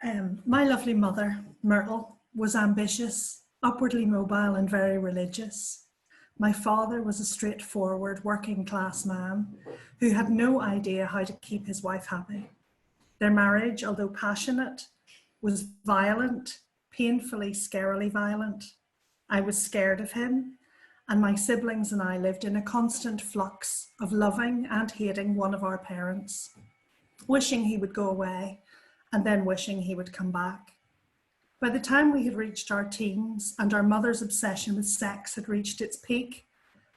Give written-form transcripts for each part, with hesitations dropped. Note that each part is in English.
My lovely mother, Myrtle, was ambitious, upwardly mobile and very religious. My father was a straightforward working class man who had no idea how to keep his wife happy. Their marriage, although passionate, was violent, painfully, scarily violent. I was scared of him, and my siblings and I lived in a constant flux of loving and hating one of our parents, wishing he would go away and then wishing he would come back. By the time we had reached our teens and our mother's obsession with sex had reached its peak,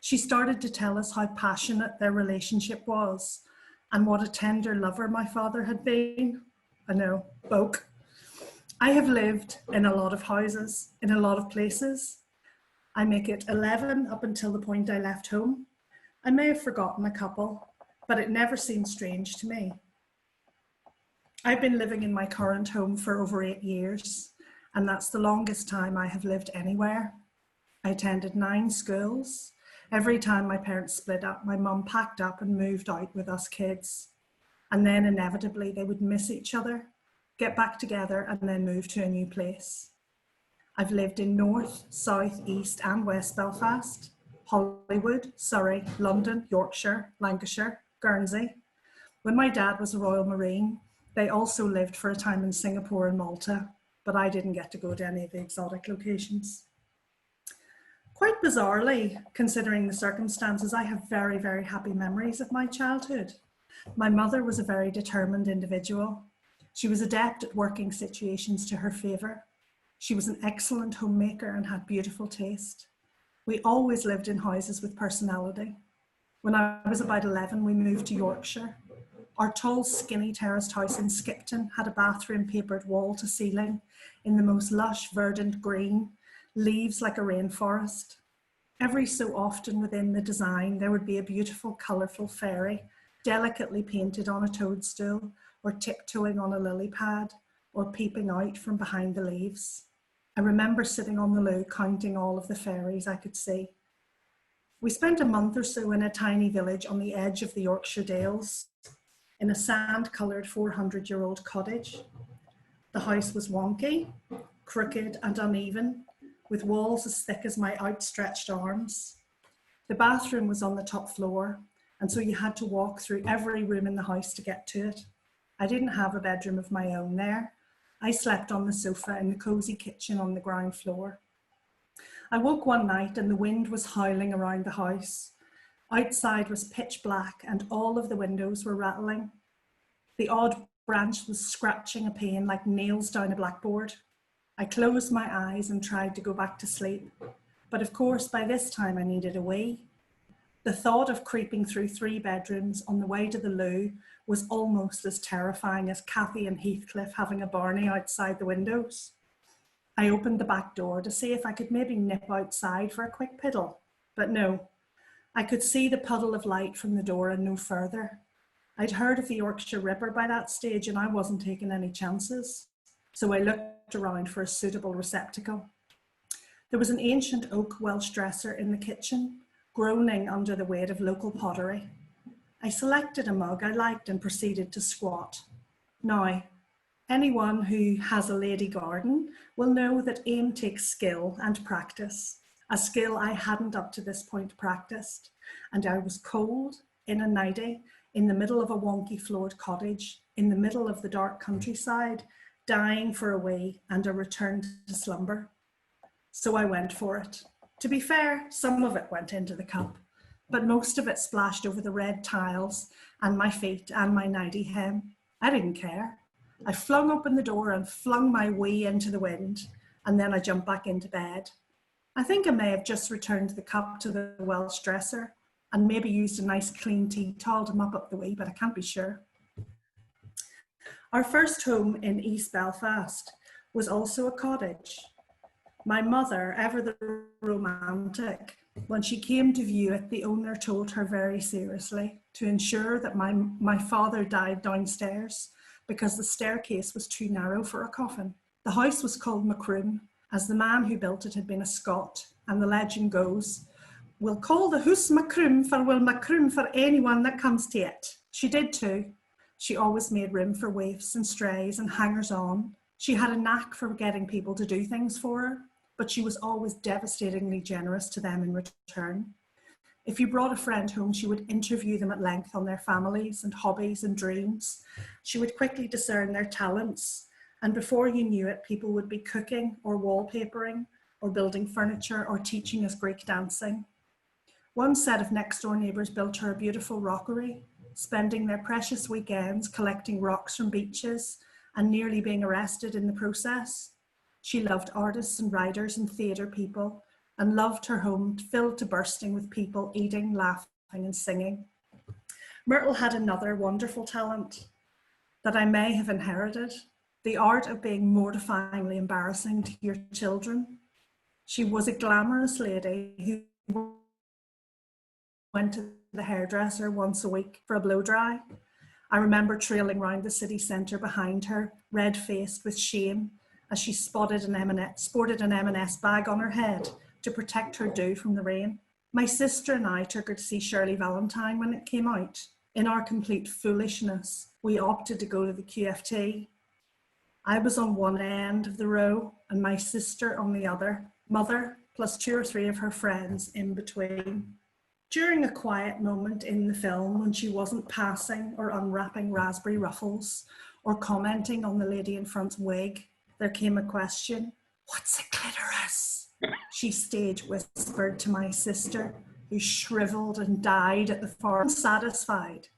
she started to tell us how passionate their relationship was and what a tender lover my father had been. I know, folk. I have lived in a lot of houses, in a lot of places. I make it 11 up until the point I left home. I may have forgotten a couple, but it never seemed strange to me. I've been living in my current home for over 8 years, and that's the longest time I have lived anywhere. I attended 9 schools. Every time my parents split up, my mum packed up and moved out with us kids. And then inevitably they would miss each other, get back together and then move to a new place. I've lived in North, South, East and West Belfast, Hollywood, Surrey, London, Yorkshire, Lancashire, Guernsey. When my dad was a Royal Marine, they also lived for a time in Singapore and Malta, but I didn't get to go to any of the exotic locations. Quite bizarrely, considering the circumstances, I have very, very happy memories of my childhood. My mother was a very determined individual. She was adept at working situations to her favour. She was an excellent homemaker and had beautiful taste. We always lived in houses with personality. When I was about 11, we moved to Yorkshire. Our tall, skinny terraced house in Skipton had a bathroom papered wall to ceiling in the most lush, verdant green, leaves like a rainforest. Every so often within the design, there would be a beautiful, colourful fairy, delicately painted on a toadstool, or tiptoeing on a lily pad, or peeping out from behind the leaves. I remember sitting on the loo counting all of the fairies I could see. We spent a month or so in a tiny village on the edge of the Yorkshire Dales, in a sand-coloured 400-year-old cottage. The house was wonky, crooked and uneven, with walls as thick as my outstretched arms. The bathroom was on the top floor, and so you had to walk through every room in the house to get to it. I didn't have a bedroom of my own there. I slept on the sofa in the cosy kitchen on the ground floor. I woke one night and the wind was howling around the house. Outside was pitch black and all of the windows were rattling. The odd branch was scratching a pane like nails down a blackboard. I closed my eyes and tried to go back to sleep. But of course, by this time I needed a wee. The thought of creeping through 3 bedrooms on the way to the loo was almost as terrifying as Cathy and Heathcliff having a Barney outside the windows. I opened the back door to see if I could maybe nip outside for a quick piddle, but no. I could see the puddle of light from the door and no further. I'd heard of the Yorkshire Ripper by that stage and I wasn't taking any chances. So I looked around for a suitable receptacle. There was an ancient oak Welsh dresser in the kitchen, groaning under the weight of local pottery. I selected a mug I liked and proceeded to squat. Now, anyone who has a lady garden will know that aim takes skill and practice. A skill I hadn't up to this point practiced, and I was cold, in a nightie, in the middle of a wonky floored cottage, in the middle of the dark countryside, dying for a wee and a return to slumber. So I went for it. To be fair, some of it went into the cup, but most of it splashed over the red tiles and my feet and my nightie hem. I didn't care. I flung open the door and flung my wee into the wind, and then I jumped back into bed. I think I may have just returned the cup to the Welsh dresser and maybe used a nice clean tea towel to mop up the wee, but I can't be sure. Our first home in East Belfast was also a cottage. My mother, ever the romantic, when she came to view it, the owner told her very seriously to ensure that my father died downstairs because the staircase was too narrow for a coffin. The house was called Macroom, as the man who built it had been a Scot, and the legend goes, "We'll call the hoose Macroom, for we'll Macroom for anyone that comes to it." She did too. She always made room for waifs and strays and hangers-on, She had a knack for getting people to do things for her, but she was always devastatingly generous to them in return. If you brought a friend home, she would interview them at length on their families and hobbies and dreams. She would quickly discern their talents, and before you knew it, people would be cooking or wallpapering or building furniture or teaching us Greek dancing. One set of next door neighbours built her a beautiful rockery, spending their precious weekends collecting rocks from beaches and nearly being arrested in the process. She loved artists and writers and theatre people, and loved her home filled to bursting with people eating, laughing and singing. Myrtle had another wonderful talent that I may have inherited, the art of being mortifyingly embarrassing to your children. She was a glamorous lady who went to the hairdresser once a week for a blow dry. I remember trailing round the city centre behind her, red-faced with shame, as she sported an M&S bag on her head to protect her do from the rain. My sister and I took her to see Shirley Valentine when it came out. In our complete foolishness, we opted to go to the QFT. I was on one end of the row and my sister on the other, mother plus 2 or 3 of her friends in between. During a quiet moment in the film when she wasn't passing or unwrapping raspberry ruffles or commenting on the lady in front's wig, there came a question, "What's a clitoris?" She stage whispered to my sister, who shriveled and died at the far unsatisfied.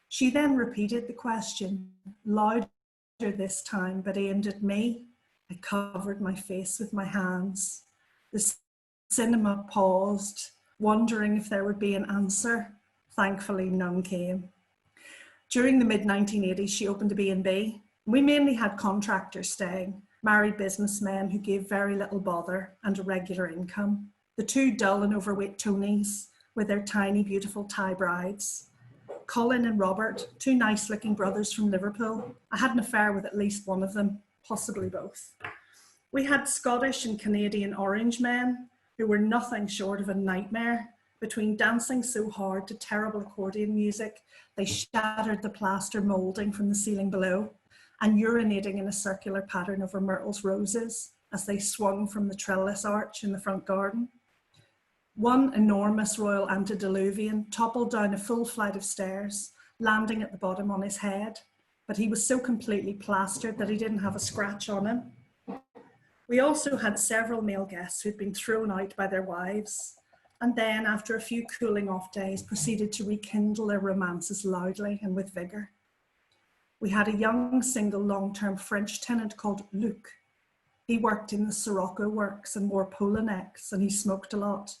She then repeated the question, louder this time, but aimed at me. I covered my face with my hands. The cinema paused, wondering if there would be an answer. Thankfully, none came. During the mid-1980s, she opened a B&B. We mainly had contractors staying, married businessmen who gave very little bother and a regular income. The 2 dull and overweight Tonys with their tiny, beautiful Thai brides. Colin and Robert, 2 nice-looking brothers from Liverpool. I had an affair with at least one of them, possibly both. We had Scottish and Canadian orange men who were nothing short of a nightmare. Between dancing so hard to terrible accordion music, they shattered the plaster moulding from the ceiling below, and urinating in a circular pattern over Myrtle's roses as they swung from the trellis arch in the front garden. One enormous royal antediluvian toppled down a full flight of stairs, landing at the bottom on his head, but he was so completely plastered that he didn't have a scratch on him. We also had several male guests who'd been thrown out by their wives, and then after a few cooling off days proceeded to rekindle their romances loudly and with vigour. We had a young single long-term French tenant called Luc. He worked in the Sirocco works and wore polo necks, and he smoked a lot.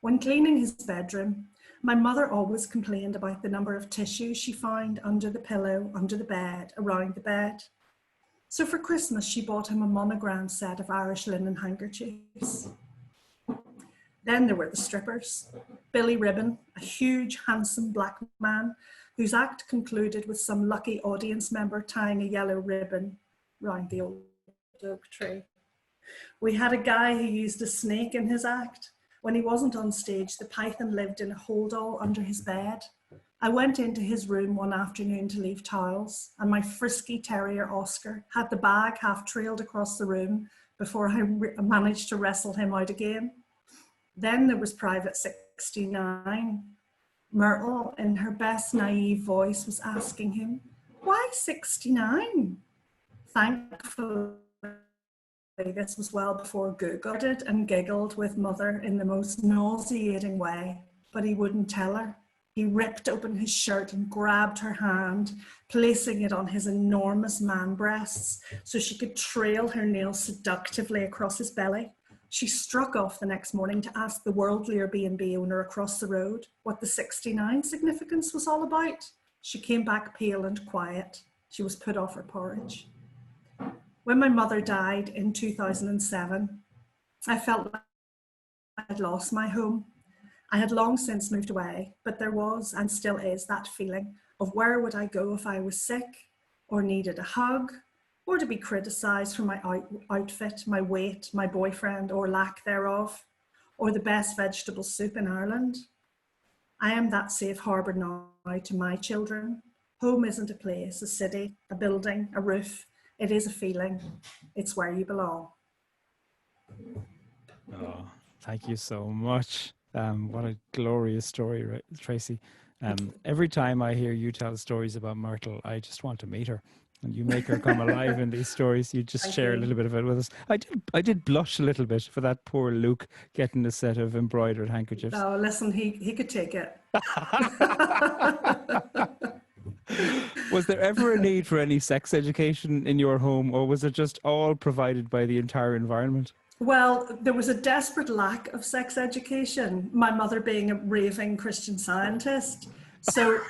When cleaning his bedroom, my mother always complained about the number of tissues she found under the pillow, under the bed, around the bed. So for Christmas, she bought him a monogrammed set of Irish linen handkerchiefs. Then there were the strippers. Billy Ribbon, a huge, handsome black man whose act concluded with some lucky audience member tying a yellow ribbon round the old oak tree. We had a guy who used a snake in his act. When he wasn't on stage, the python lived in a holdall under his bed. I went into his room one afternoon to leave towels, and my frisky terrier Oscar had the bag half trailed across the room before I managed to wrestle him out again. Then there was Private 69. Myrtle, in her best naive voice, was asking him, "Why 69? Thankfully, this was well before Google did, and giggled with mother in the most nauseating way, but he wouldn't tell her. He ripped open his shirt and grabbed her hand, placing it on his enormous man breasts so she could trail her nails seductively across his belly. She struck off the next morning to ask the worldlier B&B owner across the road what the 69 significance was all about. She came back pale and quiet. She was put off her porridge. When my mother died in 2007, I felt like I'd lost my home. I had long since moved away, but there was and still is that feeling of where would I go if I was sick or needed a hug, or to be criticised for my outfit, my weight, my boyfriend, or lack thereof, or the best vegetable soup in Ireland. I am that safe harbour now to my children. Home isn't a place, a city, a building, a roof. It is a feeling. It's where you belong. Oh, thank you so much. What a glorious story, Tracey. Every time I hear you tell stories about Myrtle, I just want to meet her. And you make her come alive in these stories. You just share a little bit of it with us. I did blush a little bit for that poor Luke getting a set of embroidered handkerchiefs. Oh, listen, he could take it. Was there ever a need for any sex education in your home, or was it just all provided by the entire environment? Well, there was a desperate lack of sex education, my mother being a raving Christian Scientist. So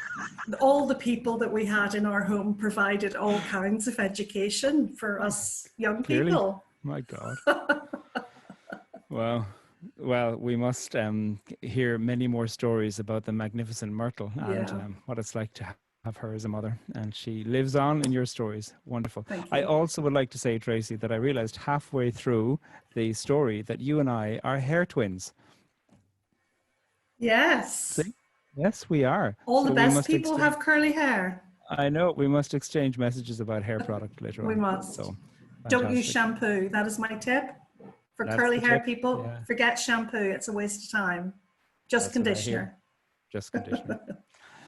all the people that we had in our home provided all kinds of education for us young Clearly. people. My God. Wow. Well, we must hear many more stories about the magnificent Myrtle and what it's like to have her as a mother. And she lives on in your stories. Wonderful. Thank you. I also would like to say, Tracey, that I realized halfway through the story that you and I are hair twins. Yes. See? Yes, we are. All the best people have curly hair. I know. We must exchange messages about hair product later on. We must. So, don't use shampoo. That is my tip. For curly hair people, forget shampoo. It's a waste of time. Just conditioner. Just conditioner.